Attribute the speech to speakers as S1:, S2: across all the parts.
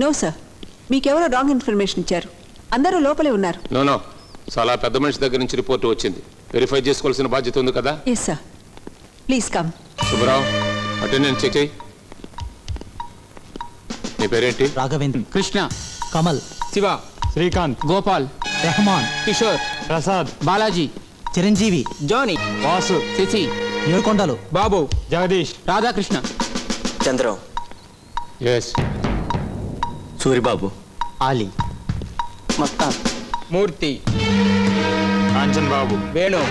S1: No sir, మీకెవరో wrong information ఇచ్చారు. అందరూ లోపలే ఉన్నారు.
S2: నో నో, చాలా పెద్ద మనిషి దగ్గర నుంచి రిపోర్ట్ వచ్చింది. వెరిఫై చేసుకోవాల్సిన బాధ్యత ఉంది కదా.
S1: Yes sir, please come.
S2: Subrao, attendance check చేయి. నీ పేరేంటి?
S3: రాఘవేంద్ర,
S4: కృష్ణ,
S3: కమల్,
S4: శివ,
S5: శ్రీకాంత్,
S4: గోపాల్,
S3: రెహమాన్,
S4: కిషోర్,
S5: ప్రసాద్,
S4: బాలాజీ,
S3: చిరంజీవి,
S4: జానీ,
S5: వాసు,
S4: శశి,
S3: ఏడుకొండలు,
S4: బాబు,
S5: జగదీష్,
S4: రాధాకృష్ణ,
S6: చంద్రం,
S2: ఎస్,
S6: సూరిబాబు,
S3: ఆలీ,
S4: మస్తాన్, మూర్తి,
S5: కాంచన్ బాబు,
S4: వేణు,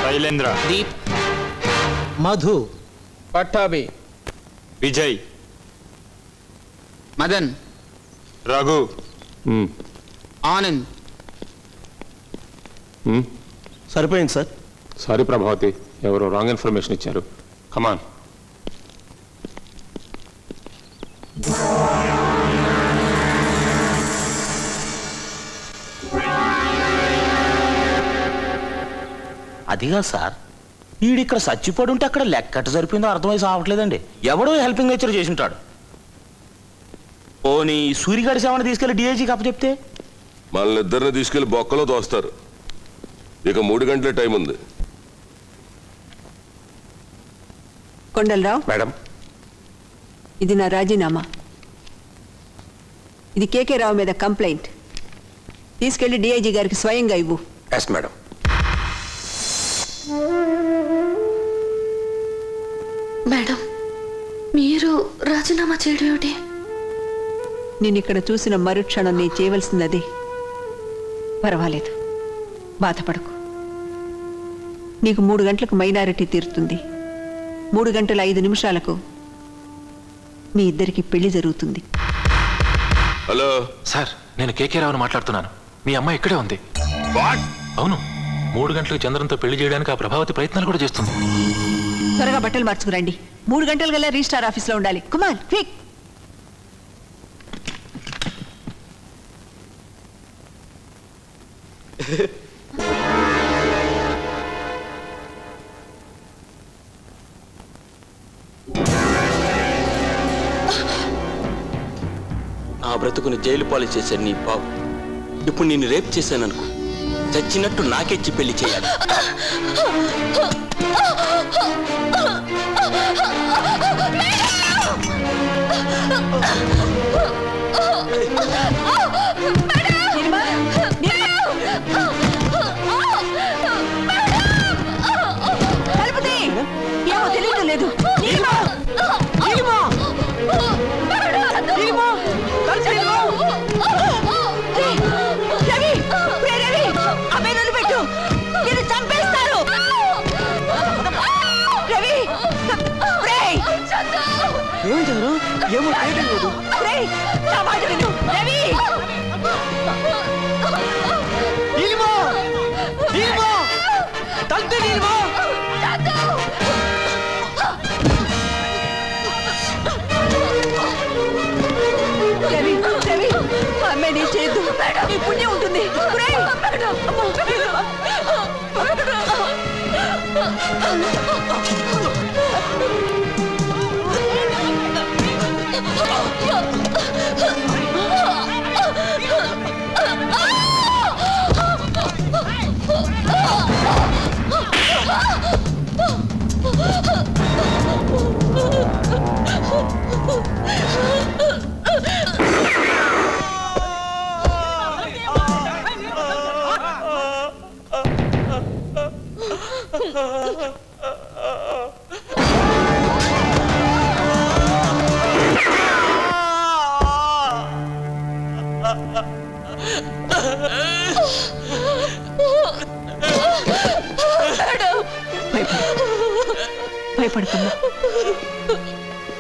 S5: శైలేంద్ర,
S4: దీప్,
S3: మధు,
S4: పట్టాభి,
S5: విజయ్,
S4: మదన్,
S5: రఘు,
S4: ఆనంద్.
S6: సరిపోయింది సార్.
S2: సారీ ప్రభావతి, ఎవరో రాంగ్ ఇన్ఫర్మేషన్ ఇచ్చారు. కమాన్.
S6: అదిగా సార్, వీడిక్కడ చచ్చిపోయి ఉంటే అక్కడ లెక్కట సరిపోయిందో అర్థమై సావట్లేదండి. ఎవడో హెల్పింగ్ నేచర్ చేసి ఉంటాడు. పోనీ సూరిగాడి సేవను తీసుకెళ్లి డిఐజీకి అప్పచెప్తే
S7: మనల్ని ఇద్దరిని తీసుకెళ్లి బొక్కలో దోస్తారు. ఇక 3 గంటల టైం ఉంది.
S1: కొండలరావు
S2: మేడం,
S1: ఇది నా రాజీనామా. ఇది కేకే రావు మీద కంప్లైంట్. తీసుకెళ్లి డిఐజీ గారికి స్వయంగా ఇవ్వు.
S2: Yes madam.
S8: మేడం, మీరు రాజీనామా చేయడం ఏమిటి?
S1: నేను ఇక్కడ చూసిన మరుక్షణం నేను చేయవలసింది. పర్వాలేదు, బాధపడకు. నీకు 3 గంటలకు మైనారిటీ తీరుతుంది. 3 గంటల 5 నిమిషాలకు మీ ఇద్దరికి పెళ్లి జరుగుతుంది.
S7: హలో
S9: సార్, నేను కేకే రావుని మాట్లాడుతున్నాను. మీ అమ్మాయి ఇక్కడే ఉంది. అవును, 3 గంటలకు చంద్రంతో పెళ్లి చేయడానికి ఆ ప్రభావతి ప్రయత్నాలు కూడా చేస్తుంది.
S1: త్వరగా బట్టలు మార్చుకురండి. 3 గంటల గల్లా రిజిస్టార్ ఆఫీస్లో ఉండాలి. కుమార్, క్విక్.
S6: నా బ్రతుకుని జైలు పాలు చేశాడు నీ బాబు. ఇప్పుడు నేను రేపు చేశాననుకో, చచ్చినట్టు నాకెచ్చి పెళ్లి చేయాలి.
S1: ఏమో తెలియదు లేదు.
S3: ఏమంటారు? ఏమో తెలియదు.
S1: అమ్మాయి చేయొద్దు, నీ పుణ్యం ఉంటుంది. భయపడుతున్నా,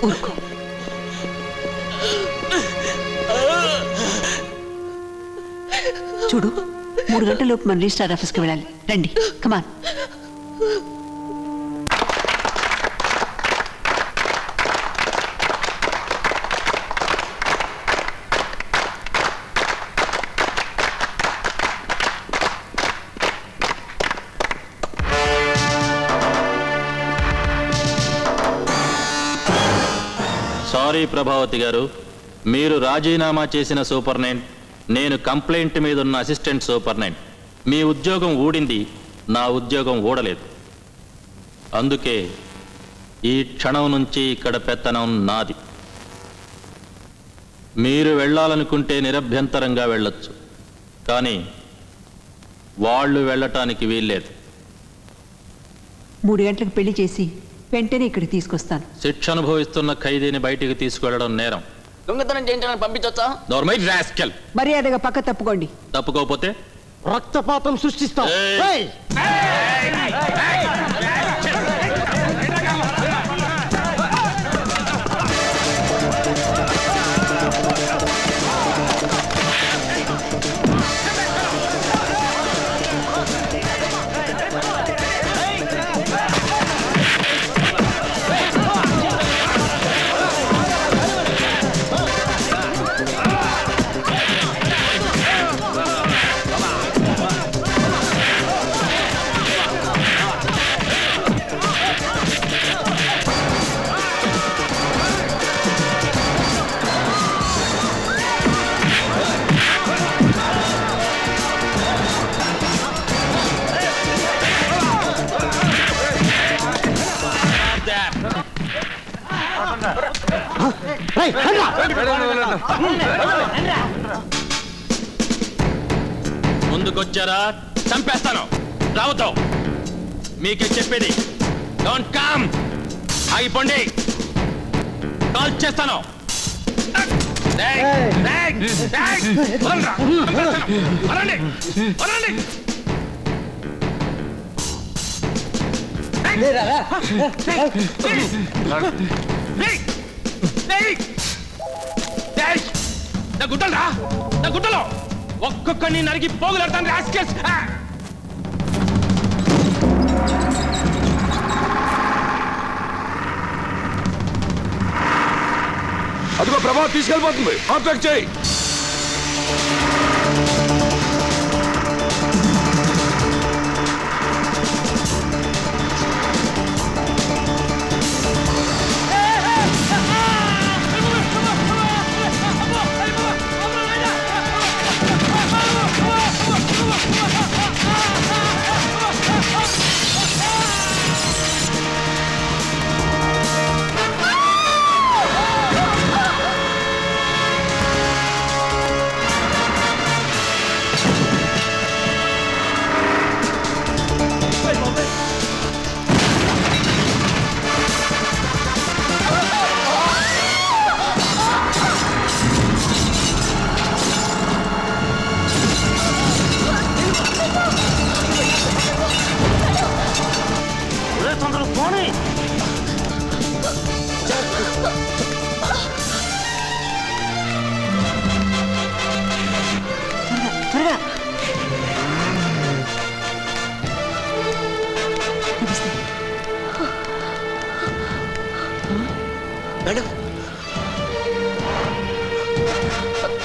S1: ఊరుకో. చూడు, 3 గంటలలోపు మన రిజిస్టార్ ఆఫీస్కి వెళ్ళాలి. రండి, కమాన్.
S6: సారీ ప్రభావతి గారు,
S10: మీరు రాజీనామా చేసిన సూపర్నెంట్, నేను కంప్లైంట్ మీద ఉన్న అసిస్టెంట్ సూపర్నెంట్. మీ ఉద్యోగం ఊడింది, నా ఉద్యోగం ఊడలేదు. అందుకే ఈ క్షణం నుంచి ఇక్కడ పెత్తనం నాది. మీరు వెళ్ళాలనుకుంటే నిరభ్యంతరంగా వెళ్ళొచ్చు, కానీ వాళ్ళు వెళ్ళటానికి వీల్లేదు.
S1: 3 గంటలకు పెళ్లి చేసి వెంటనే ఇక్కడికి తీసుకొస్తాను.
S10: శిక్ష అనుభవిస్తున్న ఖైదీని బయటికి తీసుకువెళ్ళడం నేరం.
S4: దొంగతనం చేయించడానికి పంపించొచ్చా?
S10: నోర్మై రాస్కెల్.
S1: మర్యాదగా పక్క తప్పుకోండి.
S10: తప్పుకోకపోతే
S3: రక్తపాతం సృష్టిస్తాం.
S10: ముందుకొచ్చారా చంపేస్తాను. రావద్దు. మీకే చెప్పేది, డోంట్ కమ్. ఆగిపోండి, కాల్ చేస్తాను. నా గుడ్డలో ఒక్కొక్కడిని నరికి పోగులాడతాను.
S7: అదిగో ప్రభావం తీసుకెళ్ళిపోతుంది. కాంటాక్ట్ చేయి.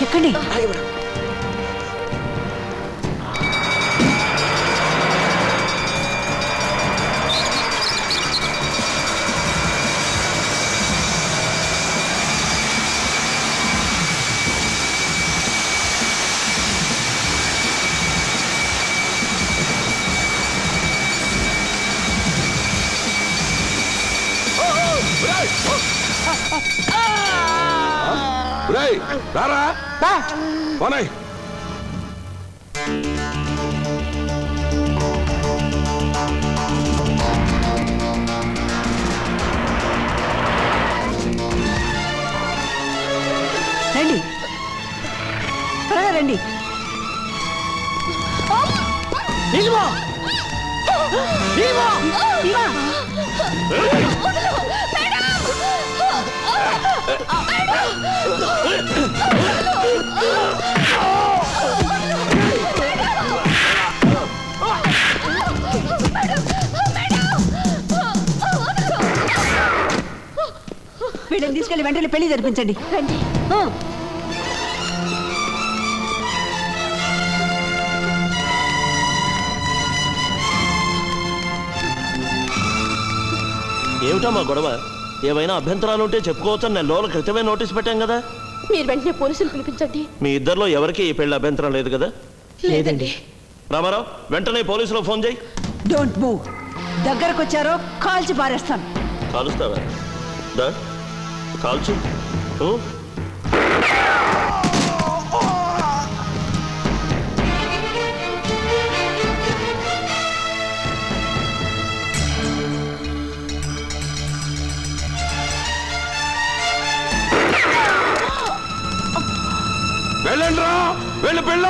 S1: ఎక్కండి.
S7: రారా పోనాయ్.
S1: రండి, త్వరగా రండి. వీళ్ళని తీసుకెళ్ళి వెంటనే పెళ్లి జరిపించండి. రండి.
S11: ఏమిటా మా గొడవ? ఏమైనా అభ్యంతరాలు ఉంటే చెప్పుకోవచ్చని 2 రోజుల క్రితమే నోటీస్ పెట్టాం కదా.
S8: మీరు వెంటనే పోలీసులు పిలిపించండి.
S3: మీ ఇద్దరిలో ఎవరికి ఈ పెళ్లి అభ్యంతరం లేదు కదా?
S8: లేదండి.
S3: రామారావు వెంటనే పోలీసులో ఫోన్ చేయి.
S1: Don't move. దగ్గరకు వచ్చారో కాల్చి పారేస్తాను.
S3: కాలుస్తావా? దా కాల్చు.
S7: వెళ్ళండి రా, వెళ్ళి పెళ్ళ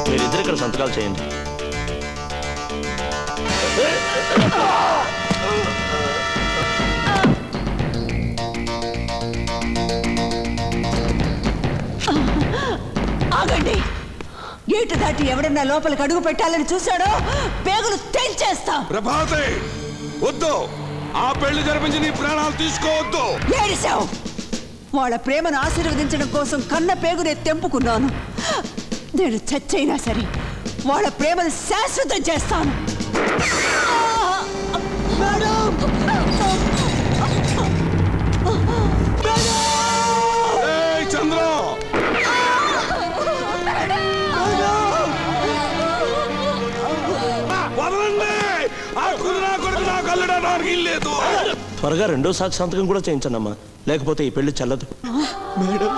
S3: మీరిద్దరు ఇక్కడ సంతకాలు చేయండి.
S1: ఆగండి. గేటు దాటి ఎవడన్నా లోపలికి అడుగు పెట్టాలని చూశాడో పేగులు తెంచేస్తా.
S7: ప్రభాతే వద్దు, ఆ పెళ్లి జరిపించి నీ ప్రాణాలు తీసుకోవద్దు.
S1: ఏడిశావు. వాళ్ళ ప్రేమను ఆశీర్వదించడం కోసం కన్న పేగునే తెంపుకున్నాను. నేను చచ్చైనా సరే వాళ్ళ ప్రేమను శాశ్వతం చేస్తాను.
S7: చంద్ర
S3: త్వరగా రెండో సాక్షి సంతకం కూడా చేయించండి అమ్మా, లేకపోతే ఈ పెళ్లి చెల్లదు.
S7: మేడం